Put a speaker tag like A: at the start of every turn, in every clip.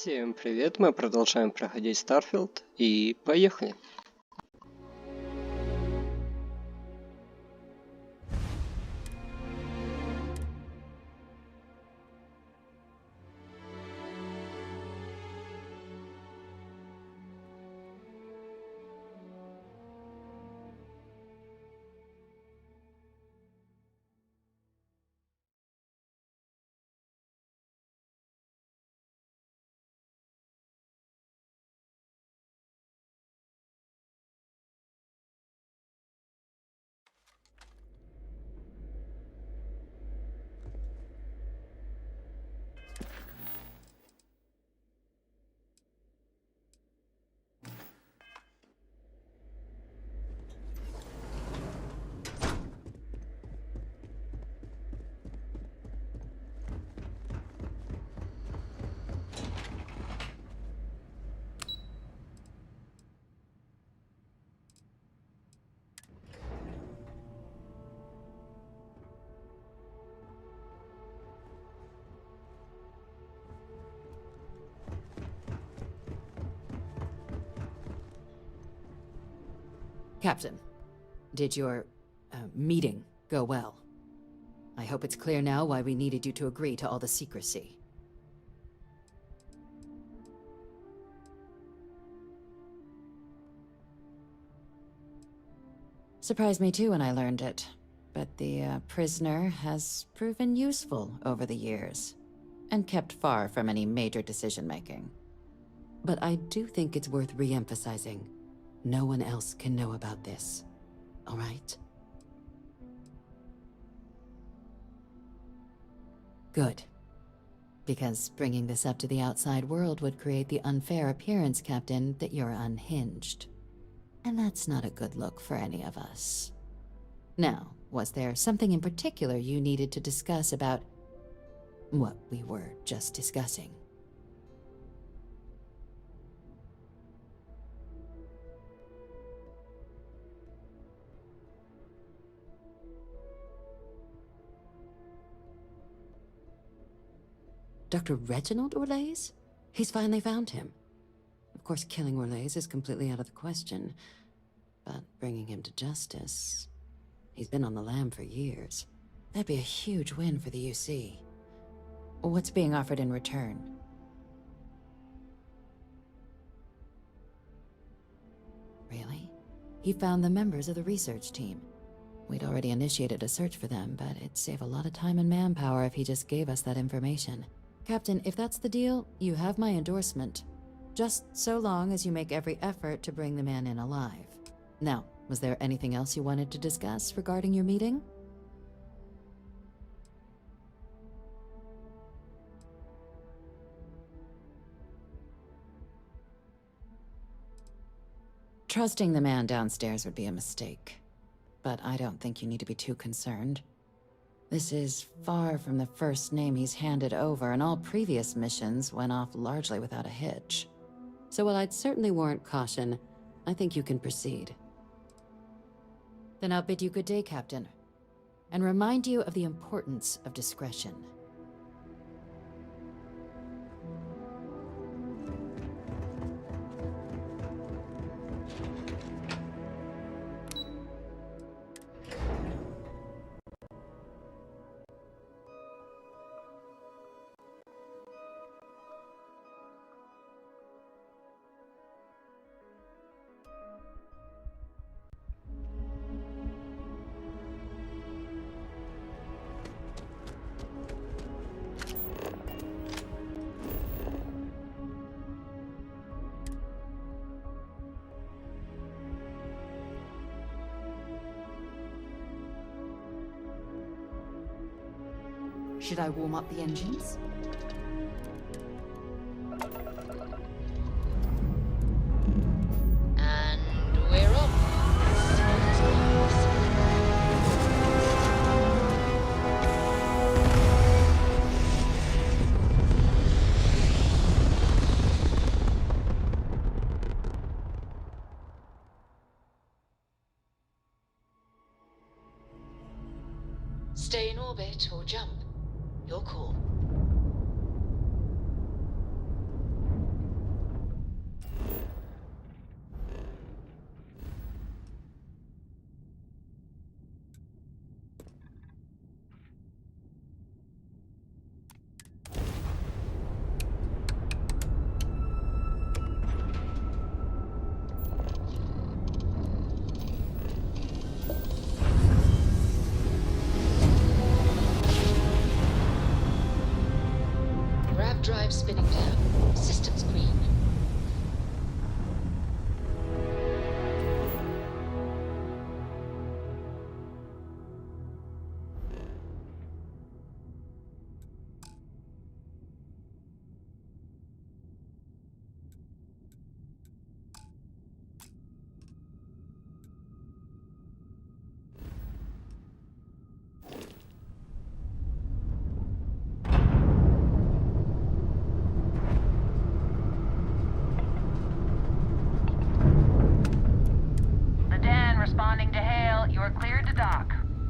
A: Всем привет, мы продолжаем проходить Starfield и поехали.
B: Captain, did your meeting go well? I hope it's clear now why we needed you to agree to all the secrecy. Surprised me too when I learned it, but the prisoner has proven useful over the years, and kept far from any major decision-making. But I do think it's worth re-emphasizing. No one else can know about this, all right? Good. Because bringing this up to the outside world would create the unfair appearance, Captain, that you're unhinged. And that's not a good look for any of us. Now, was there something in particular you needed to discuss about what we were just discussing? Dr. Reginald Orlaise? He's finally found him. Of course, killing Orlaise is completely out of the question, but bringing him to justice... He's been on the lam for years. That'd be a huge win for the UC. What's being offered in return? Really? He found the members of the research team. We'd already initiated a search for them, but it'd save a lot of time and manpower if he just gave us that information. Captain, if that's the deal, you have my endorsement. Just so long as you make every effort to bring the man in alive. Now, was there anything else you wanted to discuss regarding your meeting? Trusting the man downstairs would be a mistake, but I don't think you need to be too concerned. This is far from the first name he's handed over, and all previous missions went off largely without a hitch. So while I'd certainly warrant caution, I think you can proceed. Then I'll bid you good day, Captain, and remind you of the importance of discretion. Should I warm up the engines?
C: And we're off. Stay in orbit or jump. Your call.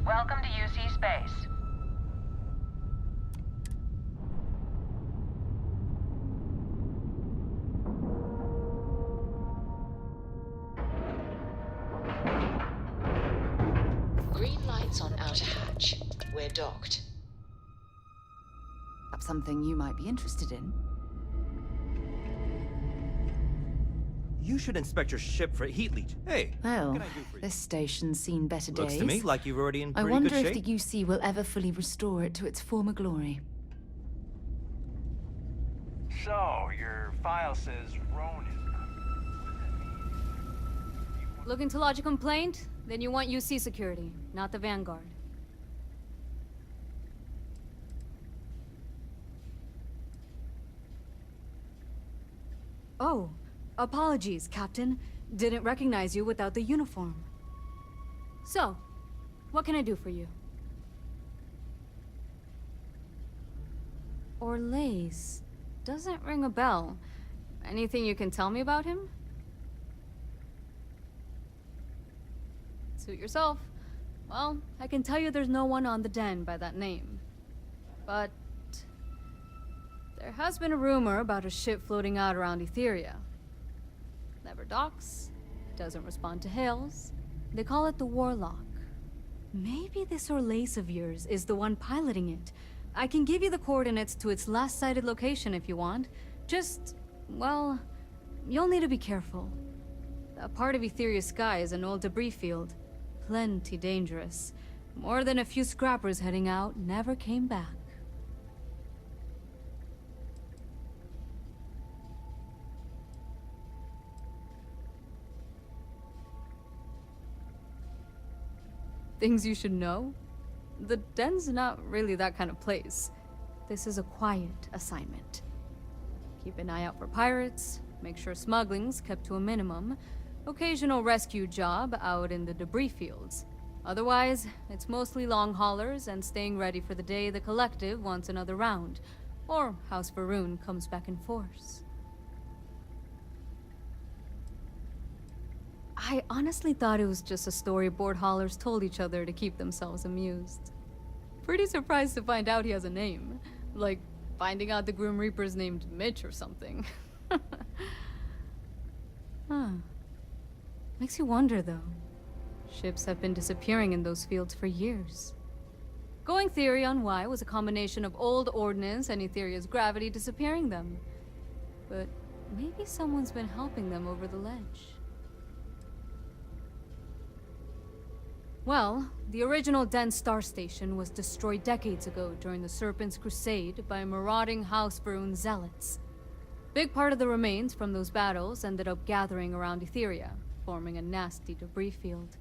D: Welcome to UC Space.
C: Green lights on outer hatch. We're docked.
E: Something you might be interested in.
F: You should inspect your ship for heat leach. Hey,
E: Well,
F: what can I do for you?
E: this station's seen better days.
F: Looks to me like you're already in
E: I
F: pretty
E: wonder
F: good
E: if
F: shape.
E: the UC will ever fully restore it to its former glory.
G: So, your file says Ronin.
H: Looking to lodge a complaint? Then you want UC security, not the Vanguard. Oh, apologies, Captain. Didn't recognize you without the uniform. So, what can I do for you? Orlace. Doesn't ring a bell. Anything you can tell me about him? Suit yourself. Well, I can tell you there's no one on the den by that name. But there has been a rumor about a ship floating out around Etheria. Never docks, doesn't respond to hails. They call it the Warlock. Maybe this Orlace of yours is the one piloting it. I can give you the coordinates to its last sighted location if you want. Just, well, you'll need to be careful. That part of Etheria's sky is an old debris field. Plenty dangerous. More than a few scrappers heading out never came back. Things you should know? The den's not really that kind of place. This is a quiet assignment. Keep an eye out for pirates, make sure smuggling's kept to a minimum, occasional rescue job out in the debris fields. Otherwise, it's mostly long haulers and staying ready for the day the Collective wants another round, or House Varun comes back in force. I honestly thought it was just a story board haulers told each other to keep themselves amused. Pretty surprised to find out he has a name. Like, finding out the Grim Reaper's named Mitch or something. Huh. Makes you wonder, though. Ships have been disappearing in those fields for years. Going theory on why was a combination of old ordnance and Etheria's gravity disappearing them. But maybe someone's been helping them over the ledge. Well, the original Den Star Station was destroyed decades ago during the Serpent's Crusade by marauding House Varun zealots. Big part of the remains from those battles ended up gathering around Etheria, forming a nasty debris field.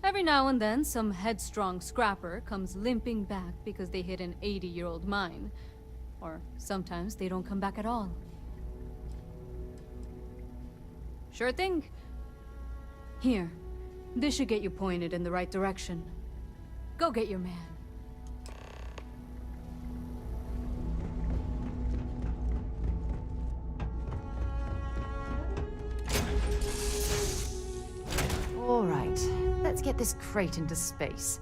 H: Every now and then, some headstrong scrapper comes limping back because they hit an 80-year-old mine. Or sometimes they don't come back at all. Sure thing. Here. This should get you pointed in the right direction. Go get your man.
E: All right, let's get this crate into space.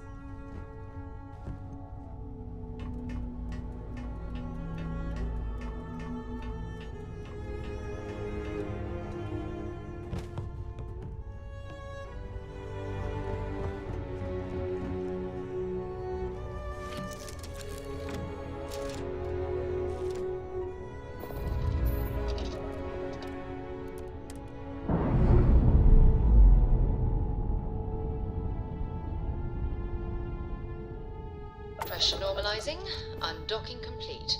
C: Pressure normalizing. Undocking complete.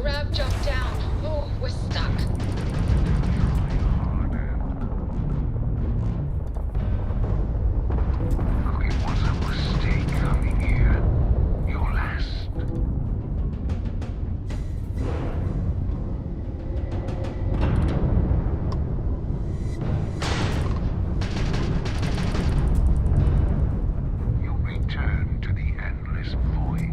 C: Rav jumped down. Oh, we're stuck.
I: Look, it was a mistake coming here. Your last. You return to the endless void.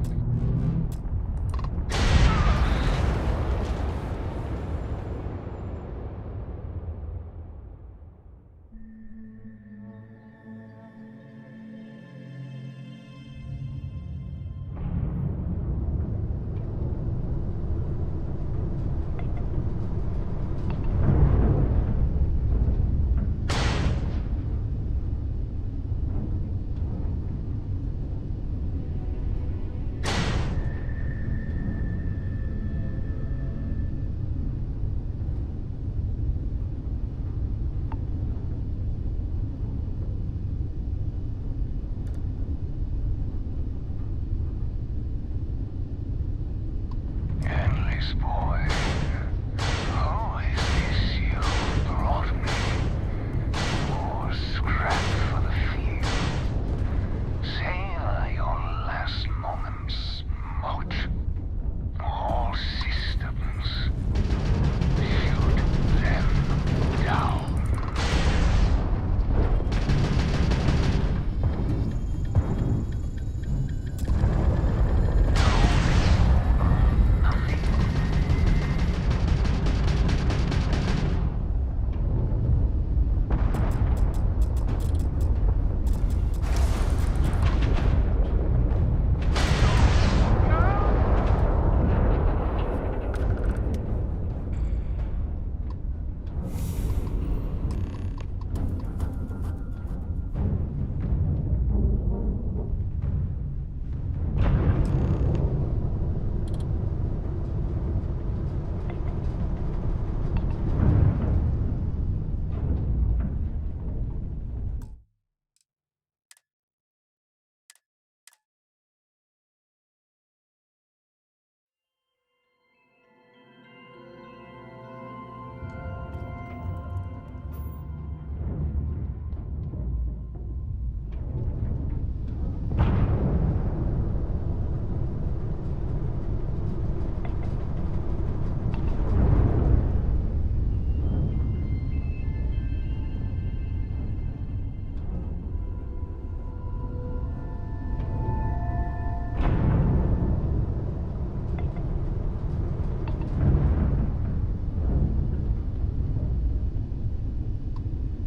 I: Endless boy. Oh, is this you brought me? More scrap for the field. Savor your last moments, Moat. All systems. Shoot them down.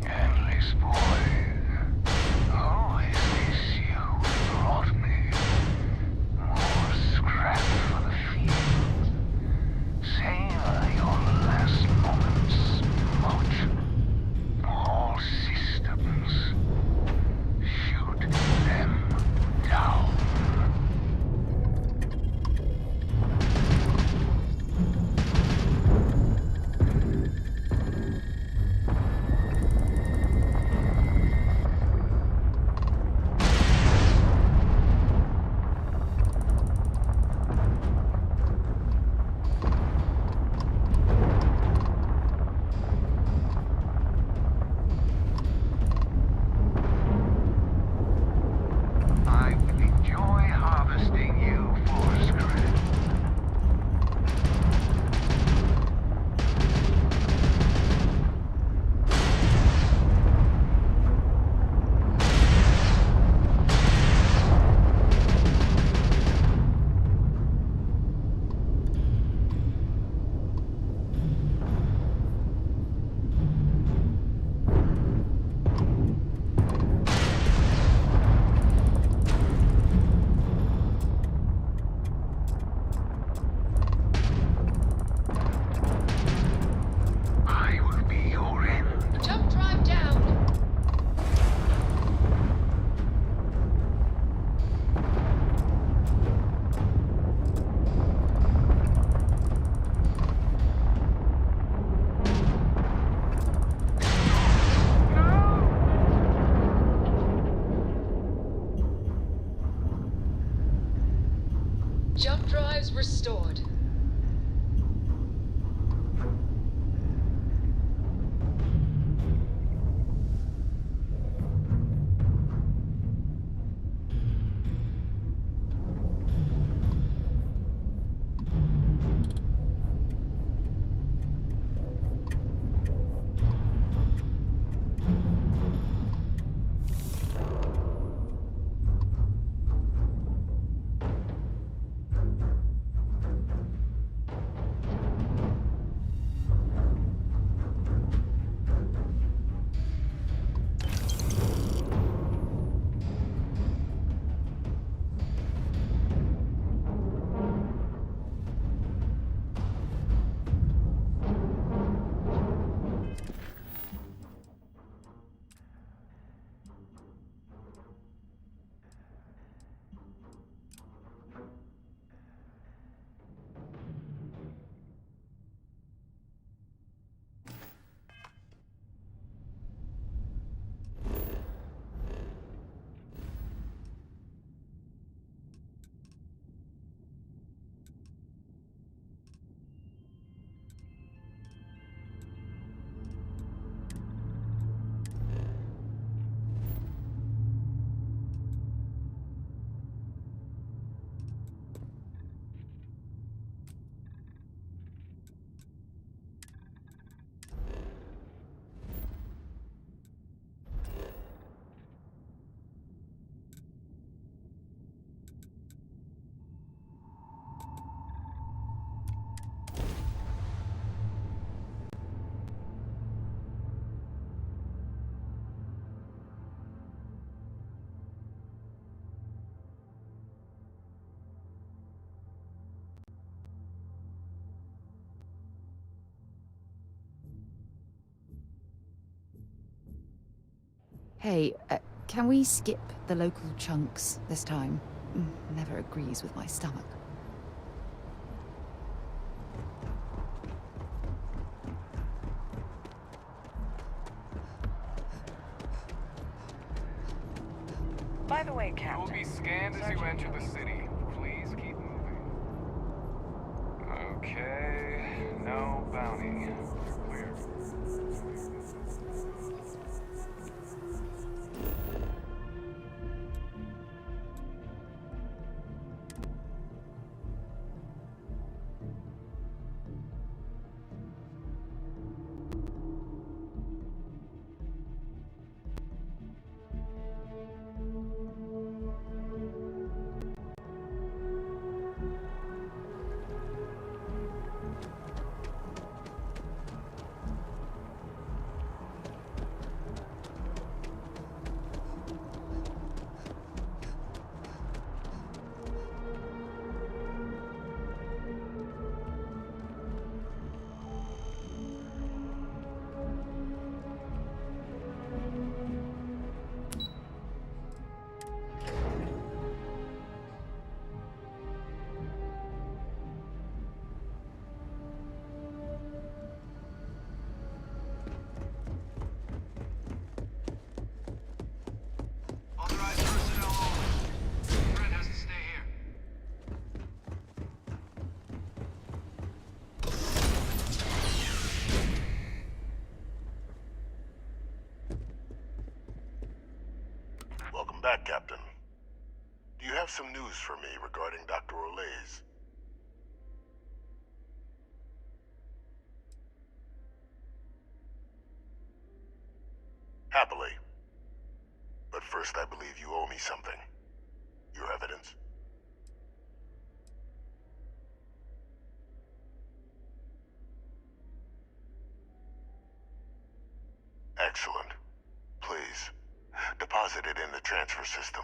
I: Endless boy. Oh, is this you brought me? More scrap for the field. Savor your last moments, Moat. All systems. Shoot them down. I will enjoy harvesting you for scrap. I will be your end.
C: Jump drive down. Jump drives restored.
E: Hey, can we skip the local chunks this time? Never agrees with my stomach.
D: By the way,
G: You will
D: Captain.
G: be scanned as you enter the city. Please keep moving. Okay, no bounty. Clear. Authorized personnel only. Brent has to stay here.
J: Welcome back, Captain. Do you have some news for me regarding Dr. Olays? Happily. But first, I believe you owe me something. Your evidence. Excellent. Please, deposit it in the transfer system.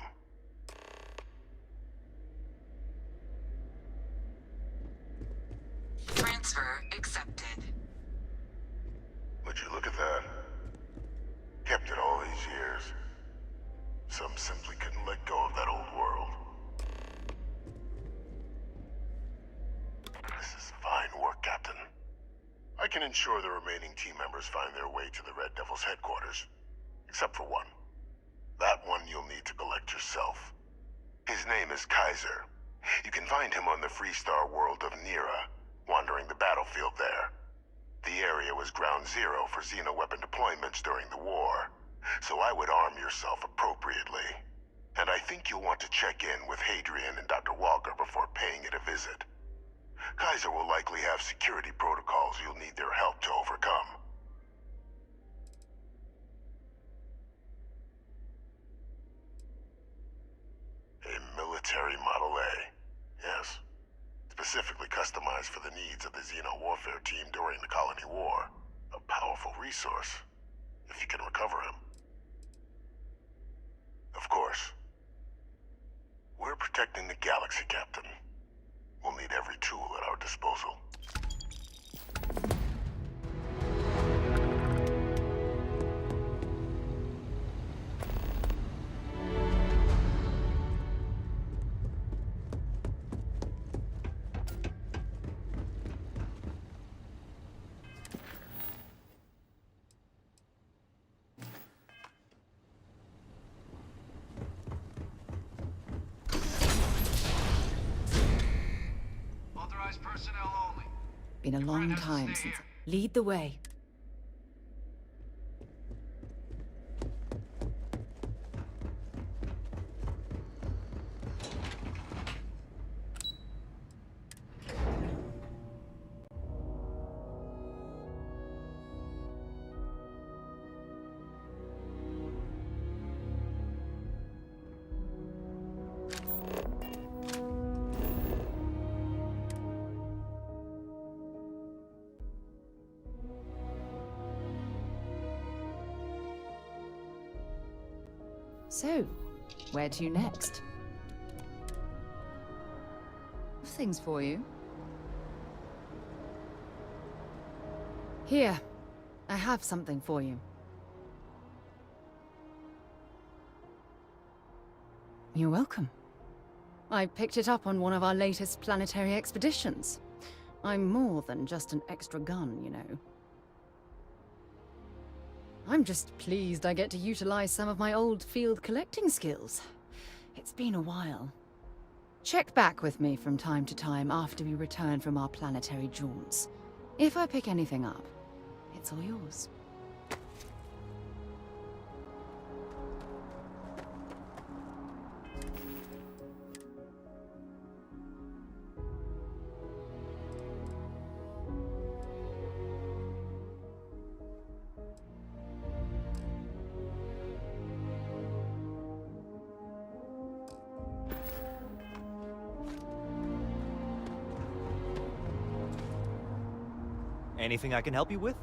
C: Transfer accepted.
J: Would you look at that? Kept it all these years. Some simply couldn't let go of that old world. This is fine work, Captain. I can ensure the remaining team members find their way to the Red Devil's headquarters. Except for one. That one you'll need to collect yourself. His name is Kaiser. You can find him on the Freestar world of Nira, wandering the battlefield there. The area was ground zero for xeno-weapon deployments during the war, so I would arm yourself appropriately. And I think you'll want to check in with Hadrian and Dr. Walker before paying it a visit. Kaiser will likely have security protocols you'll need their help to overcome. A military Model A, yes. Specifically customized for the needs of the Xeno warfare team during the Colony War. A powerful resource, if you can recover him. Of course. We're protecting the galaxy, Captain. We'll need every tool at our disposal.
G: Authorized personnel only.
E: Been a long time since. Lead the way. So, where to next? Things for you. Here, I have something for you. You're welcome. I picked it up on one of our latest planetary expeditions. I'm more than just an extra gun, you know. I'm just pleased I get to utilize some of my old field collecting skills. It's been a while. Check back with me from time to time after we return from our planetary jaunts. If I pick anything up, it's all yours.
F: Anything I can help you with?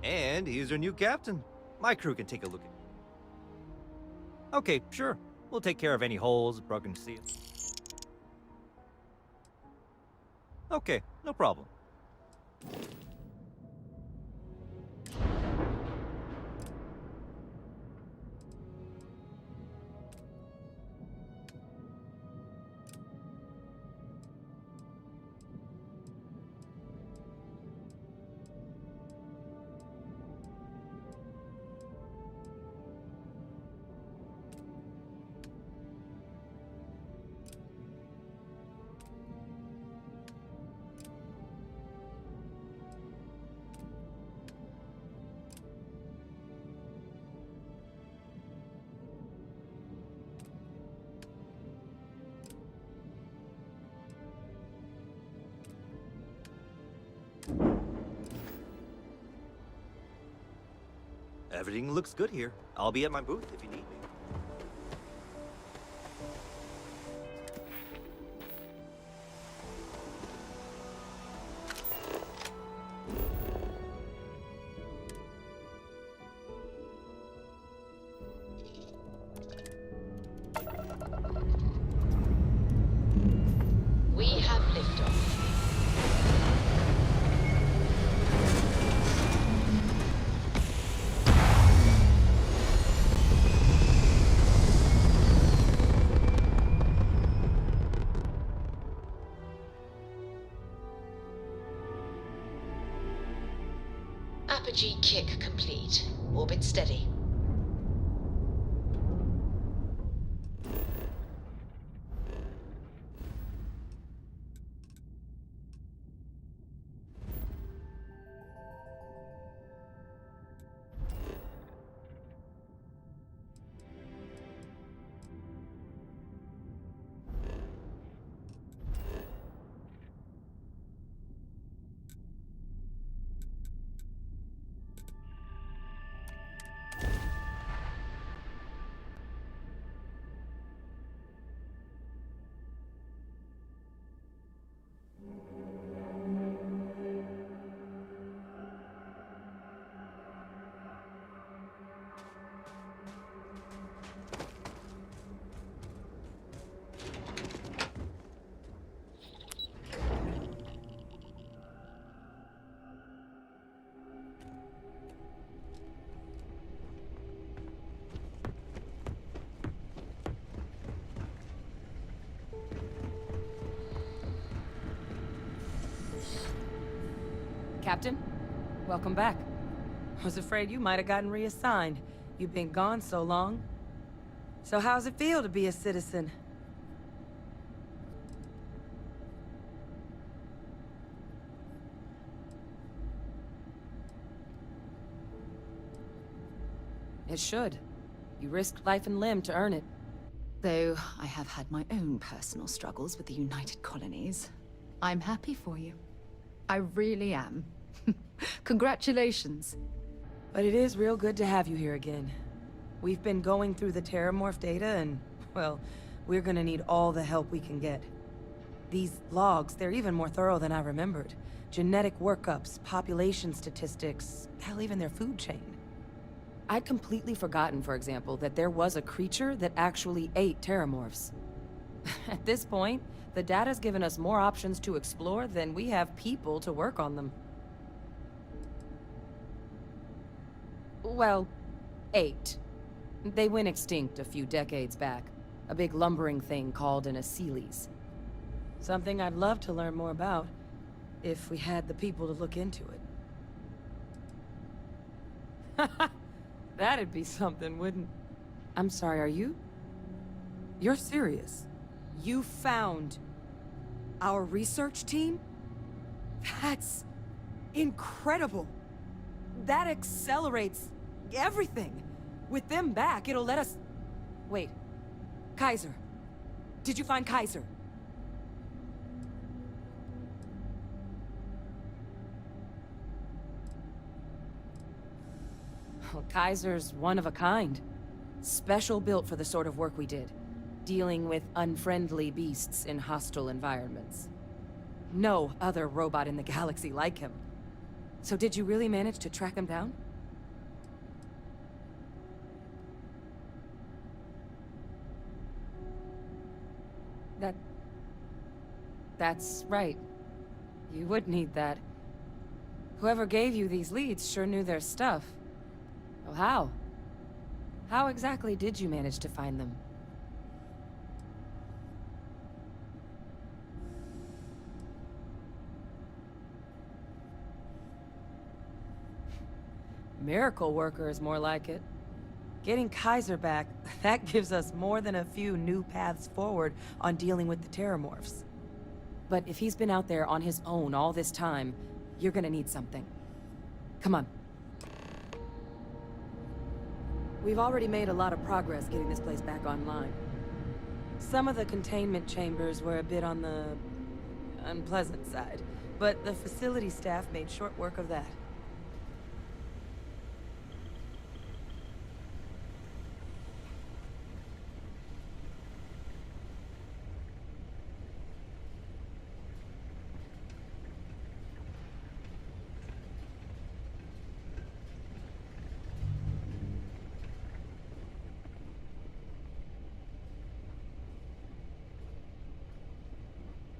F: And here's our new captain. My crew can take a look at it. Okay, sure. We'll take care of any holes, broken seal. Okay, no problem. Everything looks good here. I'll be at my booth if you need me.
C: We have liftoff. Apogee kick complete. Orbit steady.
K: Captain, welcome back. Was afraid you might have gotten reassigned. You've been gone so long. So how's it feel to be a citizen? It should. You risked life and limb to earn it.
E: Though I have had my own personal struggles with the United Colonies, I'm happy for you. I really am. Congratulations.
K: But it is real good to have you here again. We've been going through the Terramorph data and, well, we're gonna need all the help we can get. These logs, they're even more thorough than I remembered. Genetic workups, population statistics, hell, even their food chain. I'd completely forgotten, for example, that there was a creature that actually ate Terramorphs. At this point, the data's given us more options to explore than we have people to work on them. Well, 8. They went extinct a few decades back. A big lumbering thing called an Aceles. Something I'd love to learn more about, if we had the people to look into it. That'd be something, wouldn't... I'm sorry, are you? You're serious? You found our research team? That's incredible. That accelerates everything. With them back, it'll let us... Wait. Kaiser. Did you find Kaiser? Well, Kaiser's one of a kind. Special built for the sort of work we did. Dealing with unfriendly beasts in hostile environments. No other robot in the galaxy like him. So did you really manage to track him down? That's right. You would need that. Whoever gave you these leads sure knew their stuff. Oh, how? How exactly did you manage to find them? Miracle worker is more like it. Getting Kaiser back, that gives us more than a few new paths forward on dealing with the Terramorphs. But if he's been out there on his own all this time, you're gonna need something. Come on. We've already made a lot of progress getting this place back online. Some of the containment chambers were a bit on the unpleasant side, but the facility staff made short work of that.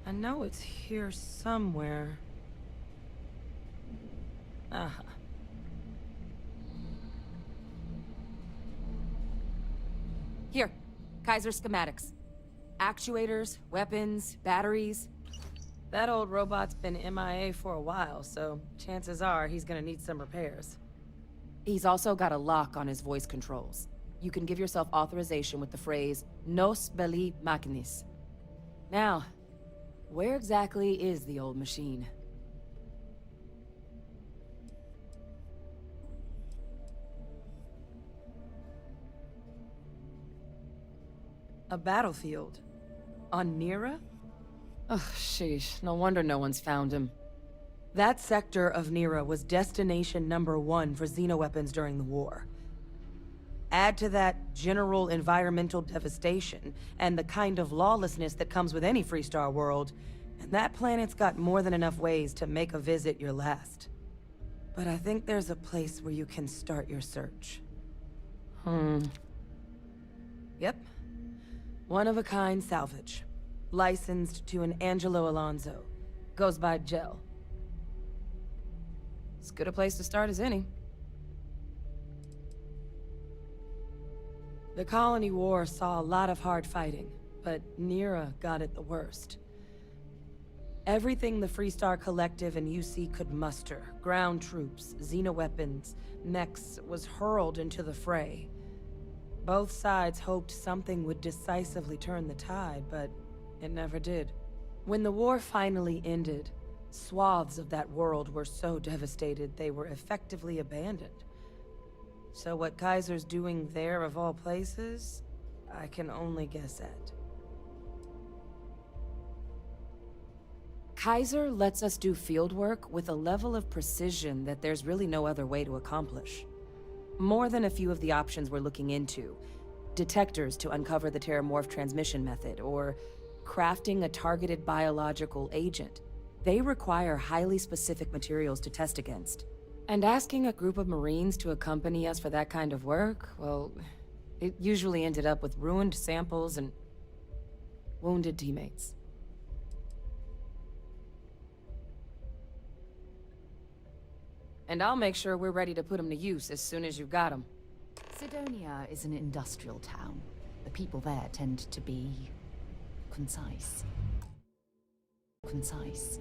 K: I know it's here somewhere. Uh-huh. Here, Kaiser schematics. Actuators, weapons, batteries. That old robot's been MIA for a while, so chances are he's gonna need some repairs. He's also got a lock on his voice controls. You can give yourself authorization with the phrase, Nos belli machinis. Now, where exactly is the old machine? A battlefield. On Nira? Ugh, sheesh. No wonder no one's found him. That sector of Nira was destination #1 for xenoweapons during the war. Add to that general environmental devastation, and the kind of lawlessness that comes with any Freestar world, and that planet's got more than enough ways to make a visit your last. But I think there's a place where you can start your search. Yep. One-of-a-kind salvage. Licensed to an Angelo Alonso. Goes by Gel. As good a place to start as any. The Colony War saw a lot of hard fighting, but Nira got it the worst. Everything the Freestar Collective and UC could muster, ground troops, xenoweapons, mechs, was hurled into the fray. Both sides hoped something would decisively turn the tide, but it never did. When the war finally ended, swaths of that world were so devastated they were effectively abandoned. So what Kaiser's doing there of all places, I can only guess at. Kaiser lets us do field work with a level of precision that there's really no other way to accomplish. More than a few of the options we're looking into. Detectors to uncover the Terramorph transmission method, or crafting a targeted biological agent. They require highly specific materials to test against. And asking a group of Marines to accompany us for that kind of work, well, it usually ended up with ruined samples and wounded teammates. And I'll make sure we're ready to put them to use as soon as you've got them.
E: Sidonia is an industrial town. The people there tend to be concise. Concise.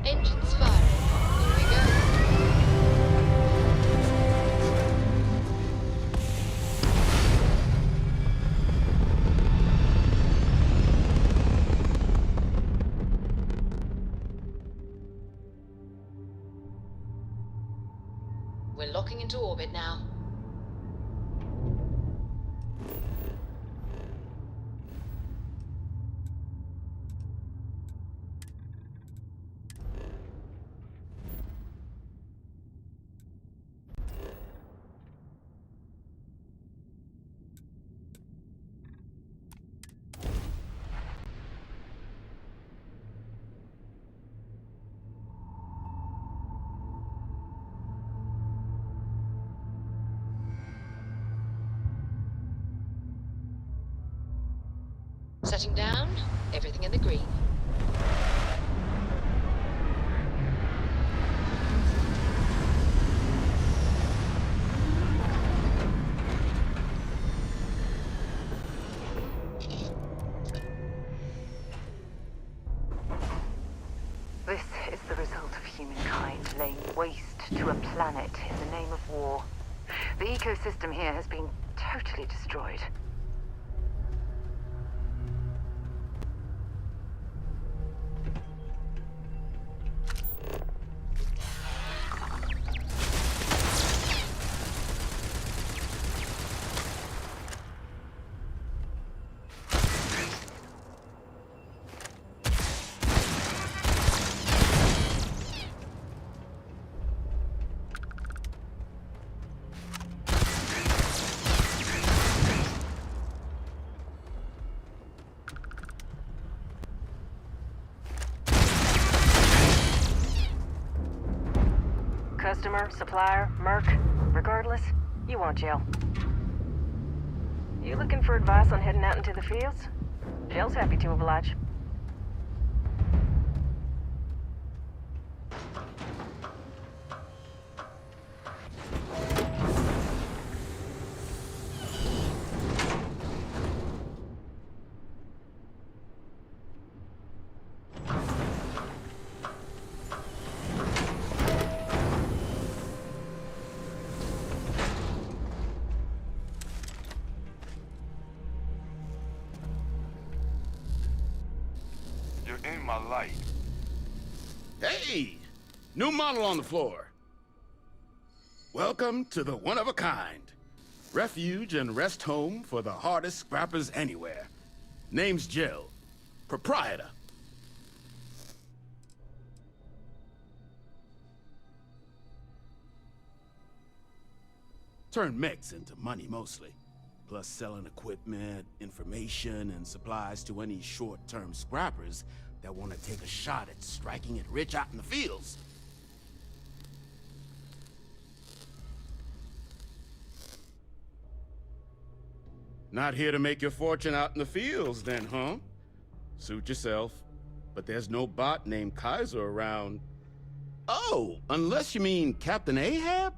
C: Engines firing. Here we go. We're locking into orbit now. Setting down, everything in the green.
D: This is the result of humankind laying waste to a planet in the name of war. The ecosystem here has been totally destroyed. Customer, supplier, merc, regardless, you won't jail. You looking for advice on heading out into the fields? Jill's happy to oblige.
J: In my light.
L: Hey! New model on the floor. Welcome to the one-of-a-kind. Refuge and rest home for the hardest scrappers anywhere. Name's Jill. Proprietor. Turn mechs into money mostly. Plus selling equipment, information, and supplies to any short-term scrappers that want to take a shot at striking it rich out in the fields. Not here to make your fortune out in the fields then, huh? Suit yourself. But there's no bot named Kaiser around. Oh, unless you mean Captain Ahab?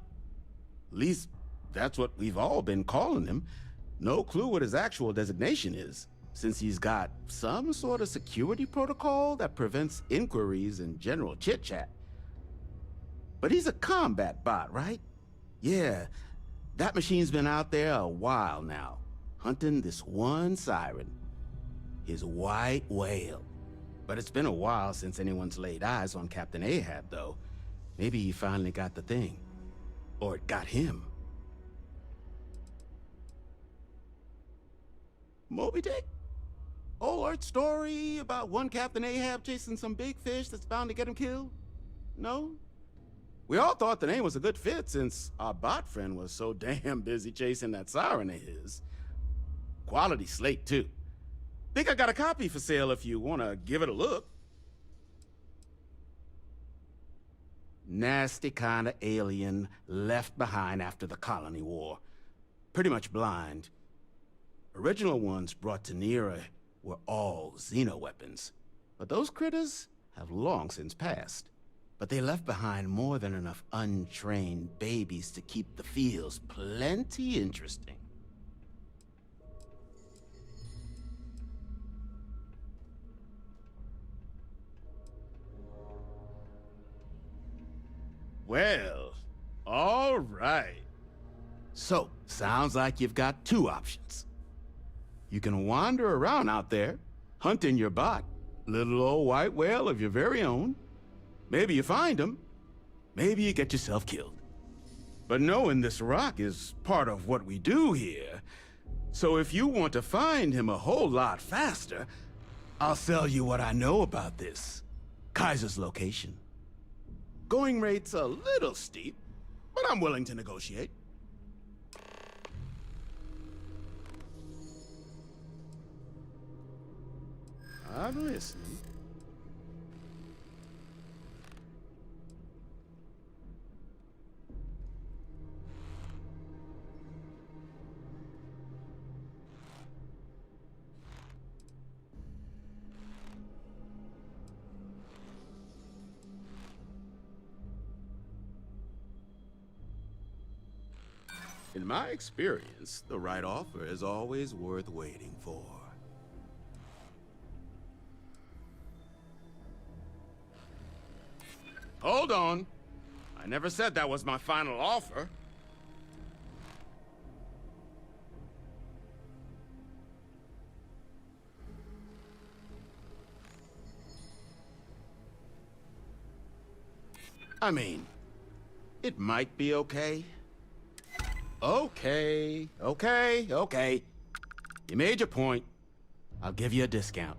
L: At least that's what we've all been calling him. No clue what his actual designation is, since he's got some sort of security protocol that prevents inquiries and general chit-chat. But he's a combat bot, right? Yeah, that machine's been out there a while now, hunting this one siren. His white whale. But it's been a while since anyone's laid eyes on Captain Ahab, though. Maybe he finally got the thing. Or it got him. Moby Dick? Old art story about one Captain Ahab chasing some big fish that's bound to get him killed? No? We all thought the name was a good fit since our bot friend was so damn busy chasing that siren of his. Quality slate, too. Think I got a copy for sale if you want to give it a look. Nasty kind of alien left behind after the colony war. Pretty much blind. Original ones brought to Nera were all xeno-weapons. But those critters have long since passed. But they left behind more than enough untrained babies to keep the fields plenty interesting. Well, all right. So, sounds like you've got two options. You can wander around out there, hunting your bot, little old white whale of your very own. Maybe you find him, maybe you get yourself killed. But knowing this rock is part of what we do here, so if you want to find him a whole lot faster, I'll sell you what I know about this. Kaiser's location. Going rate's a little steep, but I'm willing to negotiate. I'm listening. In my experience, the right offer is always worth waiting for. Hold on. I never said that was my final offer. I mean, it might be okay. Okay. You made your point. I'll give you a discount.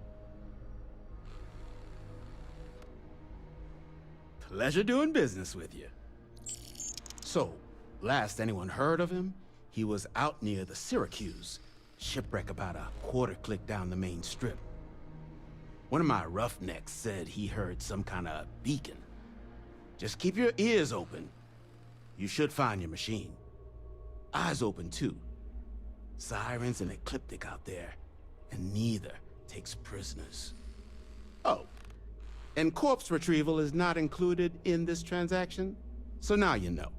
L: Pleasure doing business with you. So, last anyone heard of him, he was out near the Syracuse. Shipwreck about a quarter click down the main strip. One of my roughnecks said he heard some kind of beacon. Just keep your ears open. You should find your machine. Eyes open, too. Sirens and Ecliptic out there, and neither takes prisoners. Oh, and corpse retrieval is not included in this transaction, so now you know.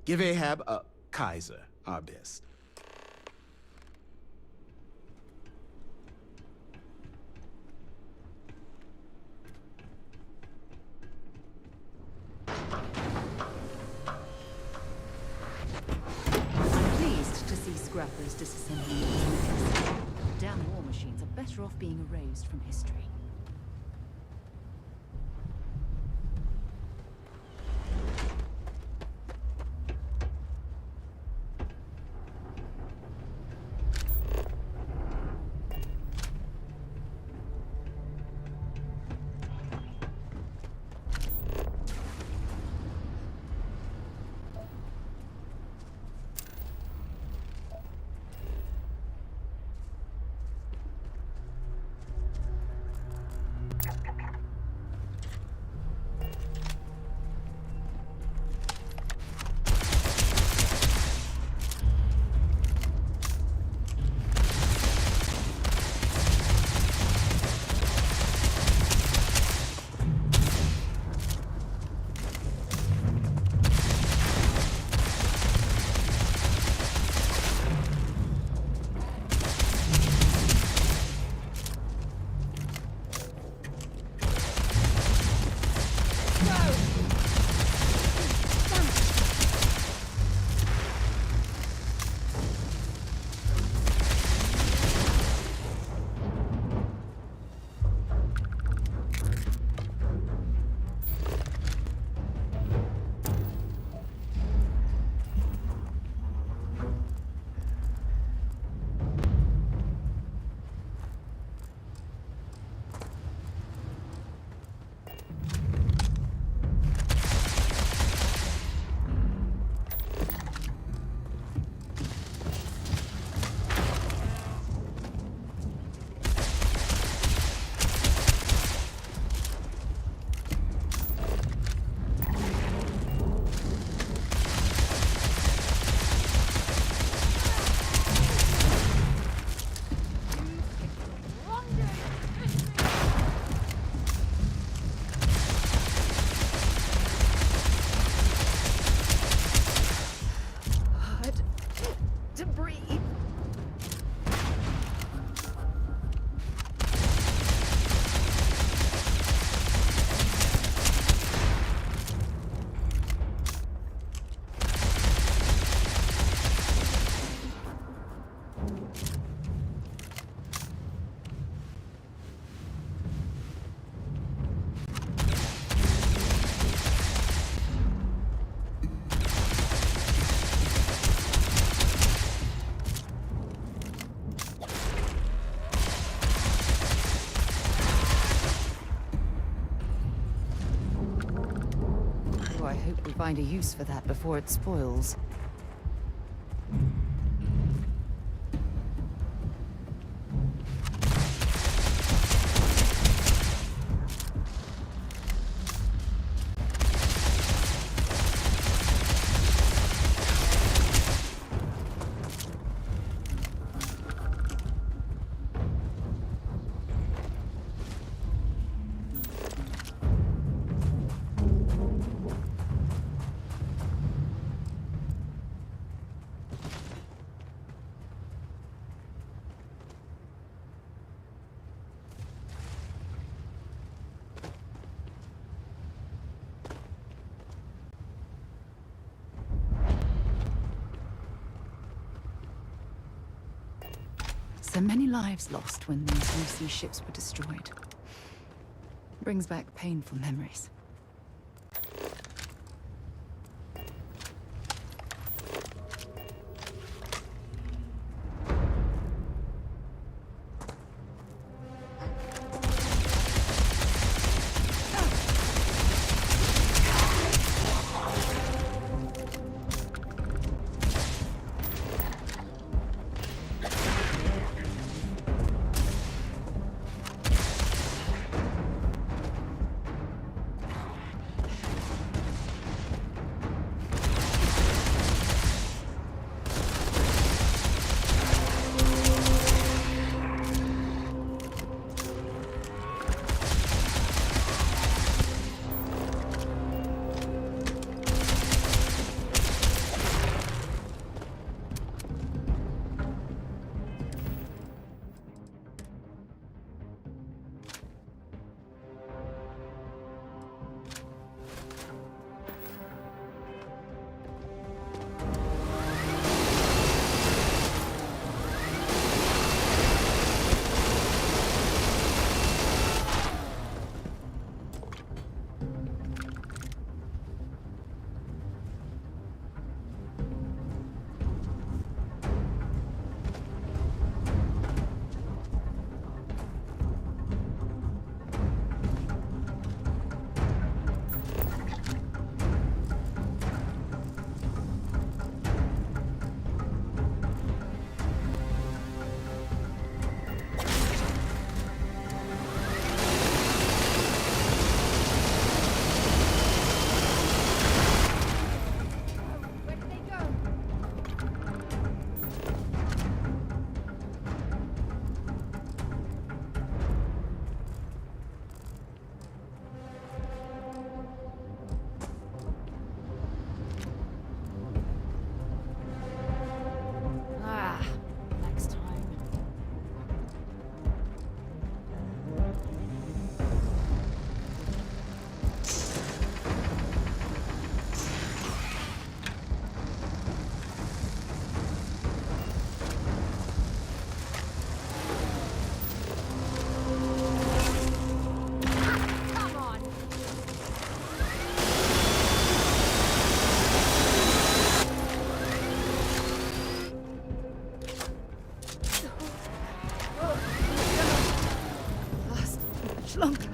L: Give Ahab a Kaiser our best.
E: Scrappers disassembling the damn war machines are better off being erased from history. hope we find a use for that before it spoils. So many lives lost when these UC ships were destroyed. Brings back painful memories. Longer.